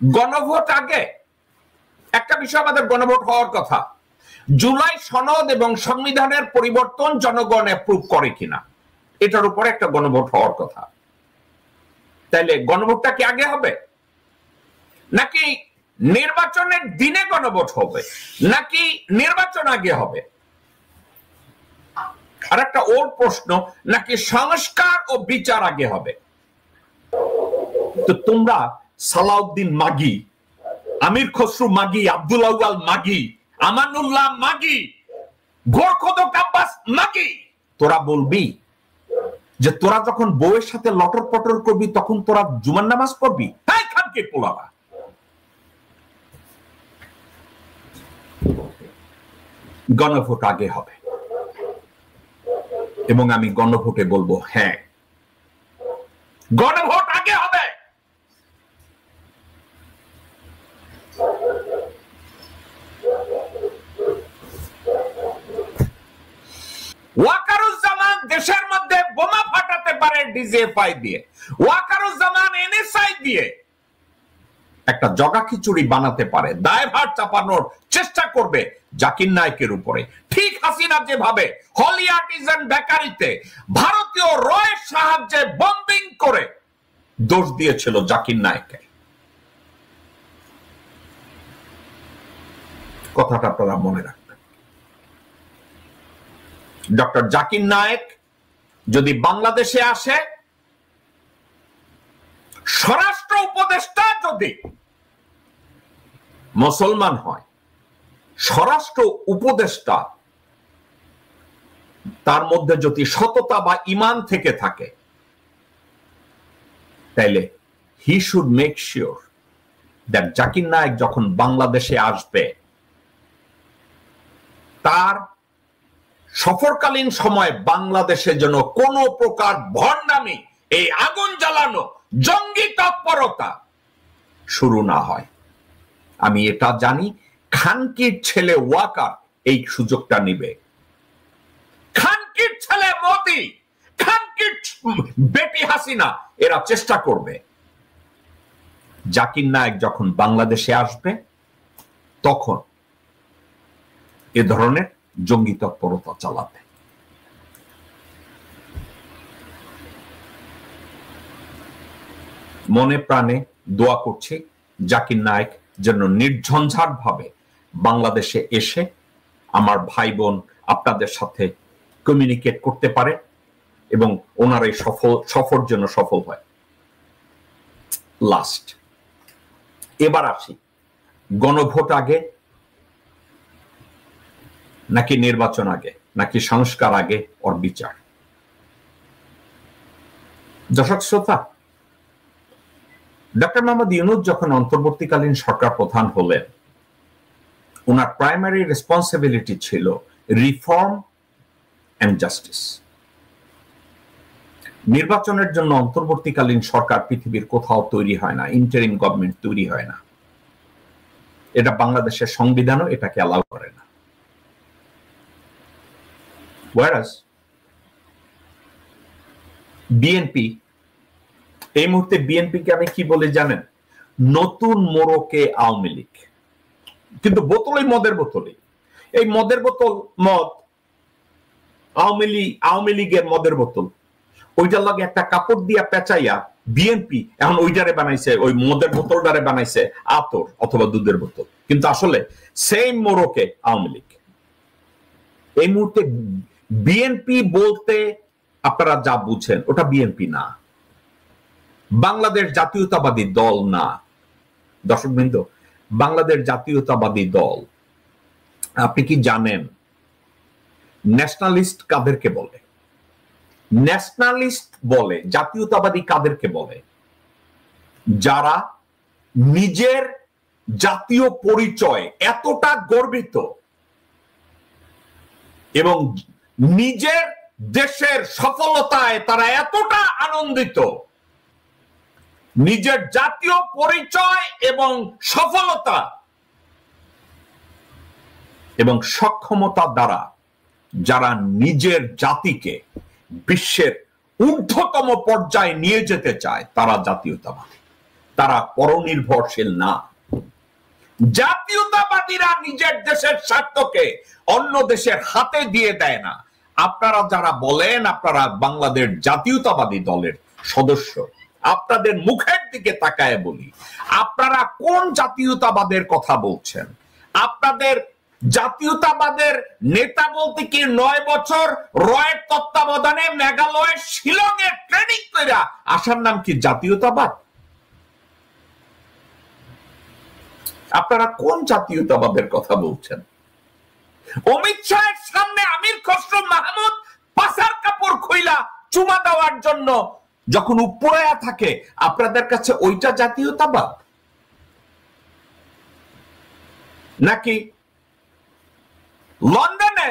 গণভোট আগে একটা বিষয়, আমাদের গণভোট হওয়ার কথা, জুলাই সনদ এবং সংবিধানের পরিবর্তন জনগণ অ্যাপ্রুভ করে কিনা এটার উপরে একটা গণভোট হওয়ার কথা। তাইলে গণভোটটা কি আগে হবে, নাকি নির্বাচনের দিনে গণভোট হবে, নাকি নির্বাচন আগে হবে? আর একটা ওর প্রশ্ন, নাকি সংস্কার ও বিচার আগে হবে? তো তোমরা সালাউদ্দিন মাগি, আমির খসরু মাগি, আব্দুল আউয়াল মাগি, আমানুল্লাহ মাগি, গোরখোদক আব্বাস মাগি, তোরা বলবি যে তোরা যখন বউয়ের সাথে লটর পটর করবি তখন তোরা জুমার নামাজ পড়বি? তাই খানকে পোলাবা। গণভোট আগে হবে এবং আমি গণভোটে বলবো হ্যাঁ, গণভোট আগে হবে। ওয়াকারুজ্জামান দেশের মধ্যে বোমা ফাটাতে পারে ডিজিএফআই দিয়ে, ওয়াকারুজ্জামান এনএসআই দিয়ে একটা জগা খিচুড়ি বানাতে পারে, দায়ভার চাপানোর চেষ্টা করবে জাকির নায়েকের উপরে। ঠিক হাসিনা যেভাবে হলি আর্টিজান বেকারিতে ভারতীয় রয়ের সাহায্যে বম্বিং করে দোষ দিয়েছিল জাকির নায়েককে। কথাটা আপনারা মনে রাখবেন। ডক্টর জাকির নায়েক যদি বাংলাদেশে আসে, স্বরাষ্ট্র উপদেষ্টা যদি মুসলমান হয়, স্বরাষ্ট্র উপদেষ্টা তার মধ্যে যদি সততা বা ঈমান থেকে থাকে, তাইলে he should make sure that Zakir Naik যখন বাংলাদেশে আসবে তার সফরকালীন সময় বাংলাদেশে যেন কোনো প্রকার ভণ্ডামি, এই আগুন জ্বালানো জঙ্গি তৎপরতা শুরু না হয়। আমি এটা জানি, খানকির ছেলে ওয়াকার এই সুযোগটা নিবে, খানকির ছেলে মোদি, খানকির বেটি হাসিনা এরা চেষ্টা করবে জাকির নায়েক যখন বাংলাদেশে আসবে তখন এ ধরনের জঙ্গি তৎপরতা চালাবে। মনে প্রাণে দোয়া করছি জাকির নায়েক যেন নির্ঝঞ্ঝাট ভাবে বাংলাদেশে এসে আমার ভাই বোন আপনাদের সাথে কমিউনিকেট করতে পারে এবং ওনার এই সফর যেন সফল হয়। লাস্ট, এবার আসি, গণভোট আগে নাকি নির্বাচন আগে, নাকি সংস্কার আগে ওর বিচার? দর্শক শ্রোতা, ডক্টর মোহাম্মদ ইউনূস যখন অন্তর্বর্তীকালীন সরকার প্রধান হলেন, ওনার প্রাইমারি রেসপন্সিবিলিটি ছিল রিফর্ম এন্ড জাস্টিস। নির্বাচনের জন্য অন্তর্বর্তীকালীন সরকার পৃথিবীর কোথাও তৈরি হয় না, ইন্টারিম গভর্নমেন্ট তৈরি হয় না, এটা বাংলাদেশের সংবিধানও এটাকে অ্যালাউ করে না। Whereas বিএনপি, এই মুহূর্তে বিএনপিকে আমি কি বলে জানেন? নতুন মোড়কে আওয়ামী লীগ। কিন্তু বোতলই মদের বোতলই, এই মদের বোতল মদ আওয়ামী লীগের মদের বোতল, ওইটার লগে একটা কাপড় দিয়া পেঁচাইয়া বিএনপি এখন ওইটারে বানাইছে, ওই মদের বোতলটারে বানাইছে আতর অথবা দুধের বোতল, কিন্তু আসলে সেম মোড়কে আওয়ামী লীগ। এই মুহূর্তে বিএনপি বলতে আপনারা যা বুঝেন ওটা বিএনপি না, বাংলাদেশ জাতীয়তাবাদী দল না। দর্শকবৃন্দ, বাংলাদেশ জাতীয়তাবাদী দল, আপনি কি জানেন ন্যাশনালিস্ট কাদেরকে বলে? ন্যাশনালিস্ট বলে, জাতীয়তাবাদী কাদেরকে বলে? যারা নিজের জাতীয় পরিচয় এতটা গর্বিত এবং নিজের দেশের সফলতায় তারা এতটা আনন্দিত, নিজের জাতীয় পরিচয় এবং সফলতা এবং সক্ষমতা দ্বারা যারা নিজের জাতিকে বিশ্বের ঊর্ধ্বতম পর্যায়ে নিয়ে যেতে চায়, তারা জাতীয়তাবাদী, তারা পরনির্ভরশীল না। জাতীয়তাবাদীরা নিজের দেশের স্বার্থকে অন্য দেশের হাতে দিয়ে দেয় না। আপনারা যারা বলেন আপনারা বাংলাদেশ জাতীয়তাবাদী দলের সদস্য, আপনাদের মুখের দিকে তাকায় বলি, আপনারা কোন জাতীয়তাবাদের কথা বলছেন? আপনাদের জাতীয়তাবাদের নেতা বলতে কি 9 বছর রয়ের তত্ত্বাবধানে মেঘালয়ের শিলংয়ে ট্রেনিং করে আসার নাম কি জাতীয়তাবাদ? আপনারা কোন জাতীয়তাবাদের কথা বলছেন? অমিত শাহের সামনে আমির খসরু মাহমুদ পাছার কাপড় খুইলা চুমা দেওয়ার জন্য যখন উপরে থাকে, আপনাদের কাছে ওইটা জাতীয়তাবাদ? নাকি লন্ডনে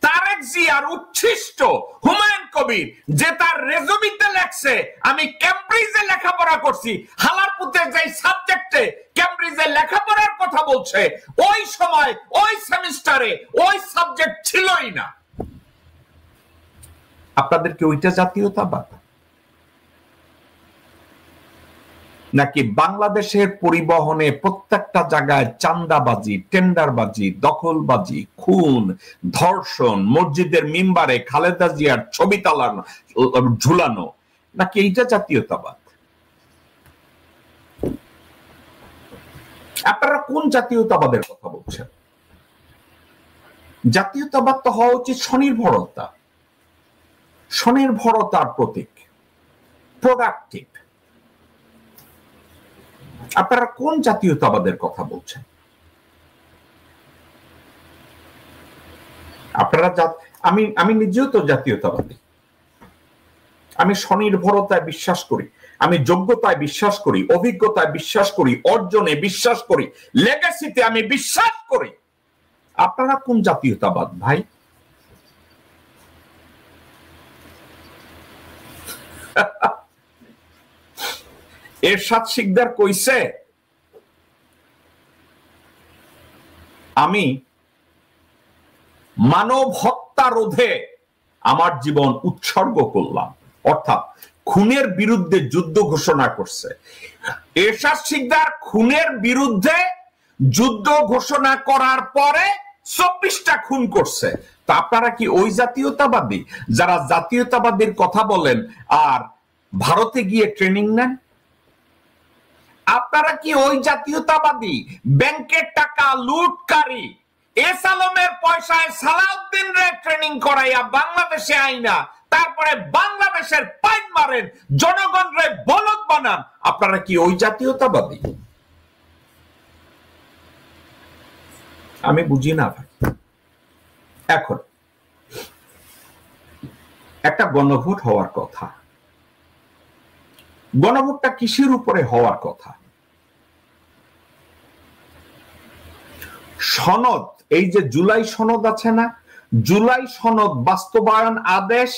তারেক জিয়ার উচ্ছিষ্ট হুমায়ুন কবির যে তার রেজুমিতে লেখছে আমি ক্যামব্রিজে লেখাপড়া করছি, হালারপুতে যে সাবজেক্টে ক্যামব্রিজে লেখাপড়ার কথা বলছে, ওই সময় ওই সেমিস্টারে ওই সাবজেক্ট ছিলই না। আপনাদের কি ওইটা জাতীয়তাবাদ? নাকি বাংলাদেশের পরিবহনে প্রত্যেকটা জায়গায় চাঁদাবাজি, টেন্ডারবাজি, দখলবাজি, খুন, ধর্ষণ, মসজিদের মিম্বারে খালেদা জিয়ার ছবি তালানো ঝুলানো, নাকি এইটা জাতীয়তাবাদ? আপনারা কোন জাতীয়তাবাদের কথা বলছেন? জাতীয়তাবাদ তো হওয়া উচিত স্বনির্ভরতা, স্বনির্ভরতার প্রতীক, প্রোডাক্টিভ। আপনারা কোন জাতীয়তাবাদের কথা বলছেন? আপনারা আমি নিজেও তো জাতীয়তাবাদী। আমি স্বনির্ভরতায় বিশ্বাস করি, আমি যোগ্যতায় বিশ্বাস করি, অভিজ্ঞতায় বিশ্বাস করি, অর্জনে বিশ্বাস করি, লেগাসিতে আমি বিশ্বাস করি। আপনারা কোন জাতীয়তাবাদ ভাই? এরশাদ শিকদার কইছে আমি মানব হত্যা রোধে আমার জীবন উৎসর্গ করলাম, অর্থাৎ খুনের বিরুদ্ধে যুদ্ধ ঘোষণা করছে। এরশাদ শিকদার খুনের বিরুদ্ধে যুদ্ধ ঘোষণা করার পরে 24টা খুন করছে। তো আপনারা কি ওই জাতীয়তাবাদী যারা জাতীয়তাবাদীর কথা বলেন আর ভারতে গিয়ে ট্রেনিং নেন? আপনারা কি ওই জাতীয়তাবাদী ব্যাংকের টাকা লুটকারী এস আলমের পয়সায় সালাউদ্দিন রে ট্রেনিং করাইয়া বাংলাদেশে আইনা তারপরে বাংলাদেশের পাইন মারেন, জনগণ রে বলদ বানান? আপনারা কি ওই জাতীয়তাবাদী? আমি বুঝি না ভাই। এখন একটা গণভোট হওয়ার কথা, গণভোটটা কিসের উপরে হওয়ার কথা? সনদ, এই যে জুলাই সনদ আছে না, জুলাই সনদ বাস্তবায়ন আদেশ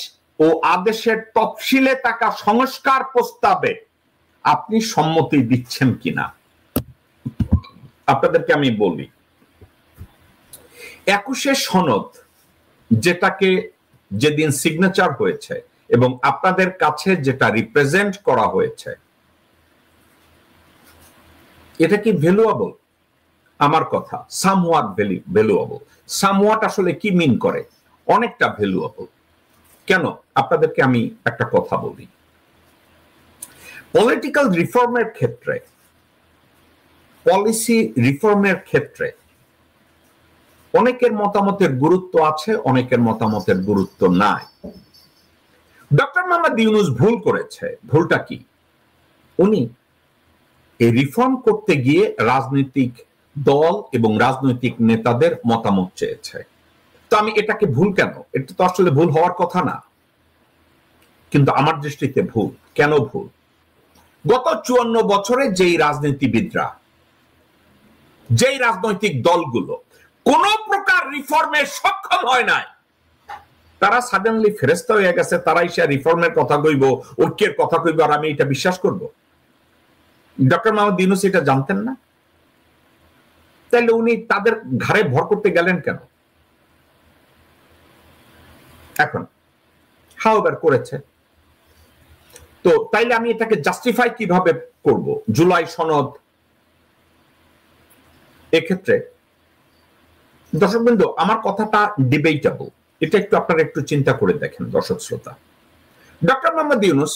ও আদেশের তফসিলে থাকা সংস্কার প্রস্তাবে আপনি সম্মতি দিচ্ছেন কিনা? আপনাদেরকে আমি বলি, 21 সনদ যেটাকে যেদিন সিগনেচার হয়েছে এবং আপনাদের কাছে যেটা রিপ্রেজেন্ট করা হয়েছে, এটা কি ভ্যালুয়েবল? আমার কথা সামওয়াট ভ্যালুয়েবল। সামওয়াট আসলে কি মিন করে? অনেকটা ভ্যালুয়েবল। কেন? আপনাদেরকে আমি একটা কথা বলি, পলিটিক্যাল রিফর্মের ক্ষেত্রে, পলিসি রিফর্মের ক্ষেত্রে অনেকের মতামতের গুরুত্ব আছে, অনেকের মতামতের গুরুত্ব নাই। ডক্টর মোহাম্মদ ইউনূস ভুল করেছে। ভুলটা কি? উনি এই রিফর্ম করতে গিয়ে রাজনৈতিক দল এবং রাজনৈতিক নেতাদের মতামত চেয়েছে। তো আমি এটাকে ভুল কেন? এটা তো আসলে ভুল হওয়ার কথা না, কিন্তু আমার দৃষ্টিতে ভুল। কেন ভুল? গত 54 বছরে যেই রাজনীতিবিদরা, যেই রাজনৈতিক দলগুলো কোন প্রকার রিফর্মে সক্ষম হয় নাই, তারা সাডেনলি ফেরেশতা হয়ে গেছে, তারাই সে রিফর্মের কথা কইব, ঐক্যের কথা কইব, আর আমি এটা বিশ্বাস করব? ডক্টর মোহাম্মদ ইউনূস এটা জানতেন না? তাহলে উনি তাদের ঘাড়ে ভর করতে গেলেন কেন? এখন হাওবার করেছে, তো তো তাইলে আমি এটাকে জাস্টিফাই কিভাবে করব? জুলাই সনদ, এক্ষেত্রে দর্শকবৃন্দ আমার কথাটা ডিবেটেবল, এটা একটু আপনারা একটু চিন্তা করে দেখেন দর্শক শ্রোতা। ডক্টর মোহাম্মদ ইউনূস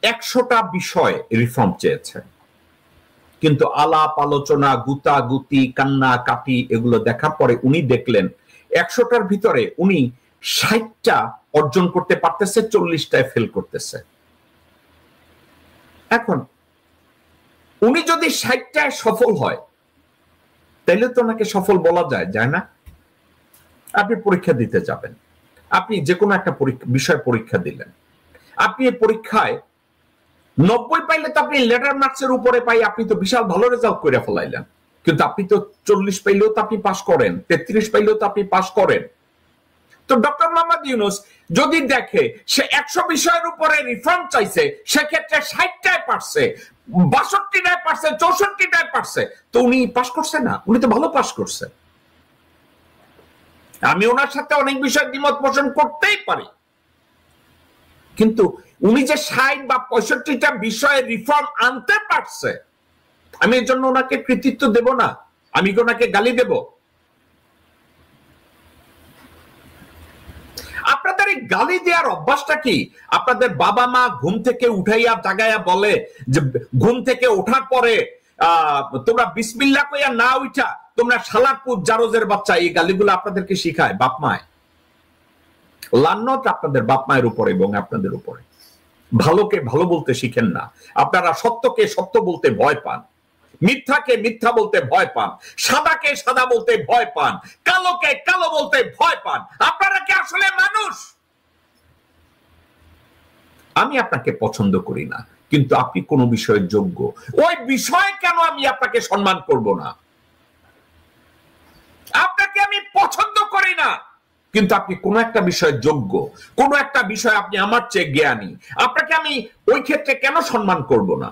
100টা বিষয় রিফর্ম চেয়েছে, কিন্তু আলাপ আলোচনা গুতাগুতি কান্না কাটি এগুলো দেখার পরে উনি দেখলেন 100টার ভিতরে উনি 60টা অর্জন করতে পারতেছে, 40টায় ফেল করতেছে। এখন উনি যদি 60টায় সফল হয় তাইলে তো ওনাকে সফল বলা যায় না? আপনি পরীক্ষা দিতে যাবেন, আপনি যে কোনো একটা বিষয় পরীক্ষা দিলেন, আপনি এই পরীক্ষায় 90 পাইলে তো আপনি লেটার মার্কসের উপরে পাই আপনি তো বিশাল ভালো রেজাল্ট করে ফেলাইলেন, কিন্তু আপনি তো 40 পাইলেও তো আপনি পাস করেন, 33 পাইলেও তো আপনি পাস করেন। তো ডক্টর মোহাম্মদ ইউনূস যদি দেখে সে 100 বিষয়ের উপরে রিফর্ম চাইছে, সেক্ষেত্রে 60টায় পারছে, 62টায় পারছে, 64টায় পারছে, তো উনি পাস করছে না? উনি তো ভালো পাস করছে। আমি ওনার সাথে অনেক বিষয় দ্বিমত পোষণ করতেই পারি, কিন্তু উনি যে 60 বা 65টা বিষয়ে রিফর্ম আনতে পারছে, আমি এর জন্য ওনাকে কৃতিত্ব দেব না, আমি কি ওনাকে গালি দেব? আপনাদের এই গালি দেওয়ার অভ্যাসটা কি? আপনাদের বাবা মা ঘুম থেকে উঠাইয়া জাগাইয়া বলে যে ঘুম থেকে ওঠার পরে তোমরা বিসমিল্লাহ কইয়া না উঠা তোমরা শালাকুত জারজের বাচ্চা, এই গালিগুলো আপনাদেরকে শিখায় বাপ মায়? লান্নত আপনাদের বাপ মায়ের উপরে এবং আপনাদের উপরে। ভালোকে ভালো বলতে শিখেন না, আপনারা সত্যকে সত্য বলতে ভয় পান, মিথ্যাকে মিথ্যা বলতে ভয় পান, সাদাকে সাদা বলতে ভয় পান, কালোকে কালো বলতে ভয় পান। আপনারা কি আসলে মানুষ? আমি আপনাকে পছন্দ করি না, কিন্তু আপনি কোন বিষয়ের যোগ্য, ওই বিষয়ে কেন আমি আপনাকে সম্মান করব না? আপনাকে আমি পছন্দ করি না, কিন্তু আপনি কোন একটা বিষয়ের যোগ্য, কোন একটা বিষয় আপনি আমার চেয়ে জ্ঞানী, আপনাকে আমি ওই ক্ষেত্রে কেন সম্মান করব না?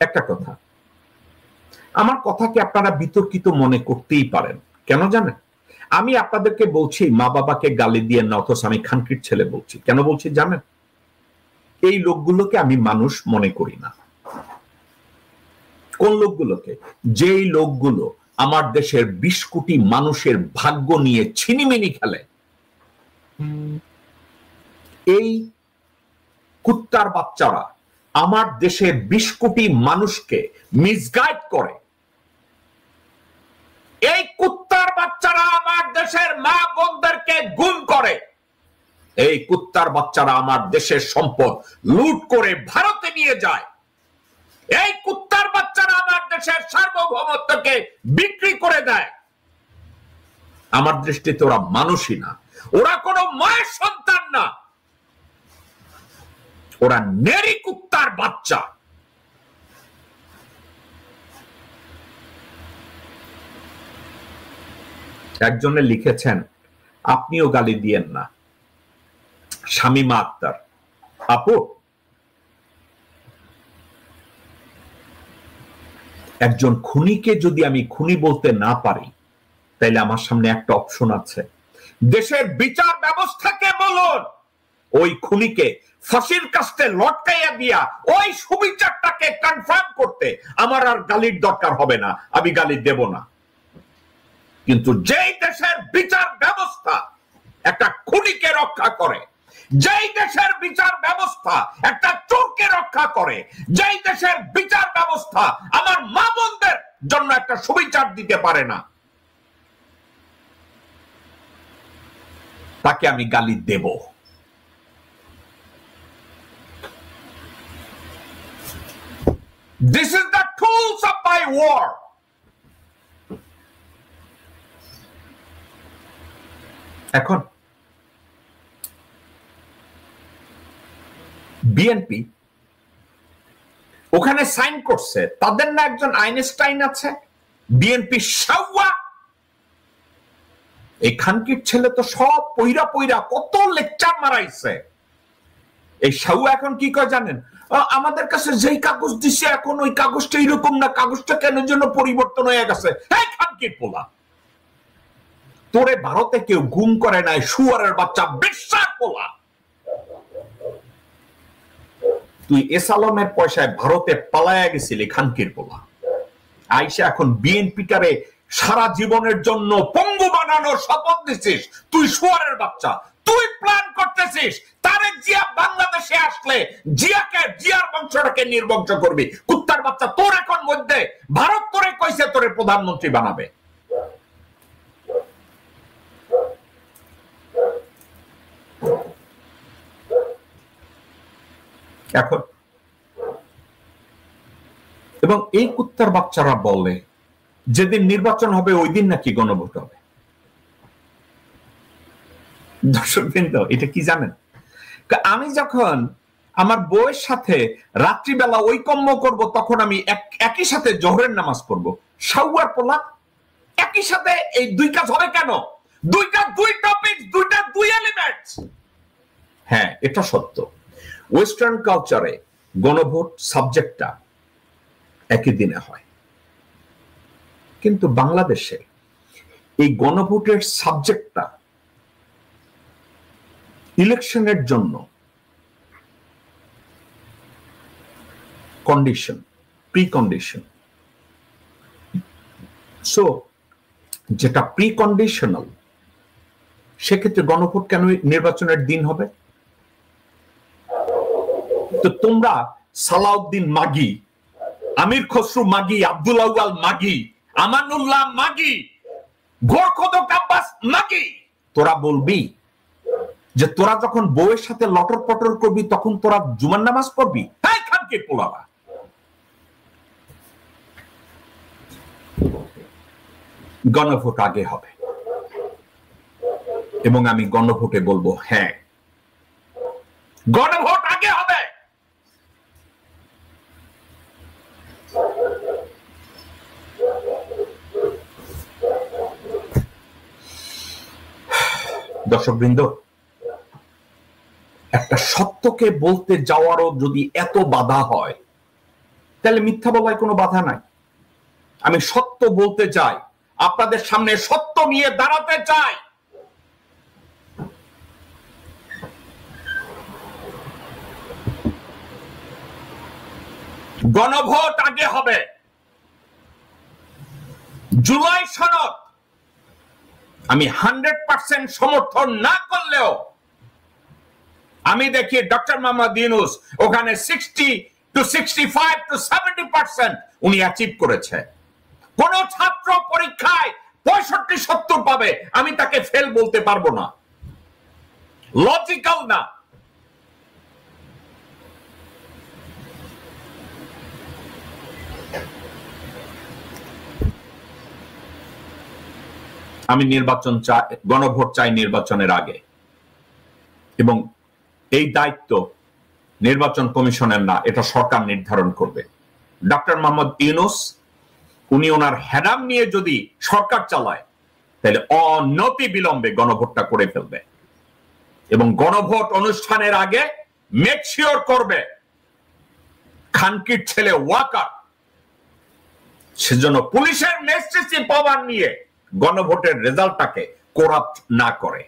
একটা কথা, আমার কথাকে আপনারা বিতর্কিত মনে করতেই পারেন, কেন জানেন? আমি আপনাদেরকে বলছি মা বাবাকে গালি দিয়ে না, অথচ আমি খানকির ছেলে বলছি। কেন বলছি জানেন? এই লোকগুলোকে আমি মানুষ মনে করি না। কোন লোকগুলোকে? যেই লোকগুলো আমার দেশের 20 কোটি মানুষের ভাগ্য নিয়ে ছিনিমিনি খেলে, এই কুত্তার বাচ্চারা আমার দেশের 20 কোটি মানুষকে মিসগাইড করে। এই কুত্তার বাচ্চারা আমার দেশের মা বোনদেরকে গুম করে। এই কুত্তার বাচ্চারা আমার দেশের সম্পদ লুট করে ভারতে নিয়ে যায়। এই কুত্তার বাচ্চারা আমার দেশের সার্বভৌমত্বকে বিক্রি করে দেয়। আমার দৃষ্টিতে ওরা মানুষই না, ওরা কোনো মায়ের সন্তান না, ওরা নেরি কুত্তার বাচ্চা। একজনে লিখেছেন, আপনিও গালি দিয়েন না। শামিমা আক্তার আপু, একজন খুনিকে যদি আমি খুনি বলতে না পারি, তাইলে আমার সামনে একটা অপশন আছে, দেশের বিচার ব্যবস্থাকে বলুন ওই খুনিকে ফাঁসির কাস্টে লটকাইয়া দিয়া ওই সুবিচারটাকে কনফার্ম করতে আমার আর গালির দরকার হবে না, আমি গালি দেব না। কিন্তু যেই দেশের বিচার ব্যবস্থা একটা খুনিকে রক্ষা করে, যেই দেশের বিচার ব্যবস্থা একটা চোরকে রক্ষা করে, যেই দেশের বিচার ব্যবস্থা আমার মা বোনদের জন্য একটা সুবিচার দিতে পারে না, তাকে আমি গালি দেব। This is the tools of my war. এখন বিএনপি ওখানে সাইন করছে, তাদের না একজন আইনস্টাইন আছে, বিএনপি শাওয়া। এই খানকির ছেলে তো সব পইরা পইরা কত লেকচার মারাইছে। এই শাওয়া এখন কি কয় জানেন? আমাদের কাছে যেই কাগজ দিছে এখন ওই কাগজটা এরকম না, কাগজটা কেন যেন পরিবর্তন হয়ে গেছে। হ্যাঁ, খানকির পোলা, তোরে ভারতে কেউ গুম করে নাই, শুয়ারের বাচ্চা বিশ্বাস পোলা। তুই এসালমের পয়সায় ভারতে পালায়া গেছিলি খানকির পোলা, আইসা এখন বিএনপিটারে সারা জীবনের জন্য পঙ্গু বানানোর শপথ দিছিস। তুই শুয়ারের বাচ্চা, তুই প্ল্যান করতেছিস তারেক জিয়া বাংলাদেশে আসলে জিয়ার বংশটাকে নির্বংশ করবি। কুত্তার বাচ্চা, তোর এখন মধ্যে ভারত তোরে কইছে তোরে প্রধানমন্ত্রী বানাবে। এখন এবং এই কুত্তার বাচ্চারা বলে যেদিন নির্বাচন হবে ওই দিন নাকি গণভোট হবে। দর্শকবৃন্দ, এটা কি জানেন? আমি যখন আমার বউয়ের সাথে রাত্রিবেলা ঐকম্য করব, তখন আমি একই সাথে জোহরের নামাজ পড়বো। শাওয়ার পোলা, একই সাথে এই দুই কাজ হবে কেন? দুই টপিক, দুই এলিমেন্টস। হ্যাঁ, এটা সত্য। ওয়েস্টার্ন কালচারে গণভোট সাবজেক্টটা একই দিনে হয়, কিন্তু বাংলাদেশে এই গণভোটের সাবজেক্টটা ইলেকশনের জন্য কন্ডিশন, প্রিকন্ডিশন। সো যেটা প্রিকন্ডিশনাল, সেক্ষেত্রে গণভোট কেন নির্বাচনের দিন হবে? তো তোমরা সালাউদ্দিন মাগি, আমির খসরু মাগি, আব্দুল আউয়াল মাগি, আমানুল্লাহ মাগি, গোরখোদক আব্বাস মাগি, তোরা বলবি যে তোরা যখন বউয়ের সাথে লটর পটর করবি তখন তোরা জুমার নামাজ পড়বি? তাই খানকে পোলাবা। গণভোট আগে হবে এবং আমি গণভোটে বলবো হ্যাঁ, গণভোট আগে হবে। দর্শকবৃন্দ, একটা সত্যকে বলতে যাওয়ারও যদি এত বাধা হয়, তাহলে মিথ্যা বলায় কোনো বাধা নাই। আমি সত্য বলতে চাই, আপনাদের সামনে সত্য নিয়ে দাঁড়াতে চাই। গণভোট আগে হবে। জুলাই সনদ আমি 100% সমর্থন না করলেও আমি দেখি ডক্টর মোহাম্মদ ইউনূস ওখানে 60 to 65 to 70% উনি অ্যাচিভ করেছে। কোন ছাত্র পরীক্ষায় 65-70 পাবে, আমি তাকে ফেল বলতে পারবো না। লজিক্যাল না। আমি নির্বাচন চাই, গণভোট চাই নির্বাচনের আগে, এবং এই দায়িত্ব নির্বাচন কমিশনের না, এটা সরকার নির্ধারণ করবে। ডক্টর মোহাম্মদ ইউনূস উনি ওনার হেডাম নিয়ে যদি সরকার চালায়, তাহলে অনতি বিলম্বে গণভোটটা করে ফেলবে এবং গণভোট অনুষ্ঠানের আগে মেক শিওর করবে খানকির ছেলে ওয়াকার সেজন্য পুলিশের নেসেসি পাওয়ার নিয়ে গণভোটের রেজাল্টটাকে করাপ্ট না করে।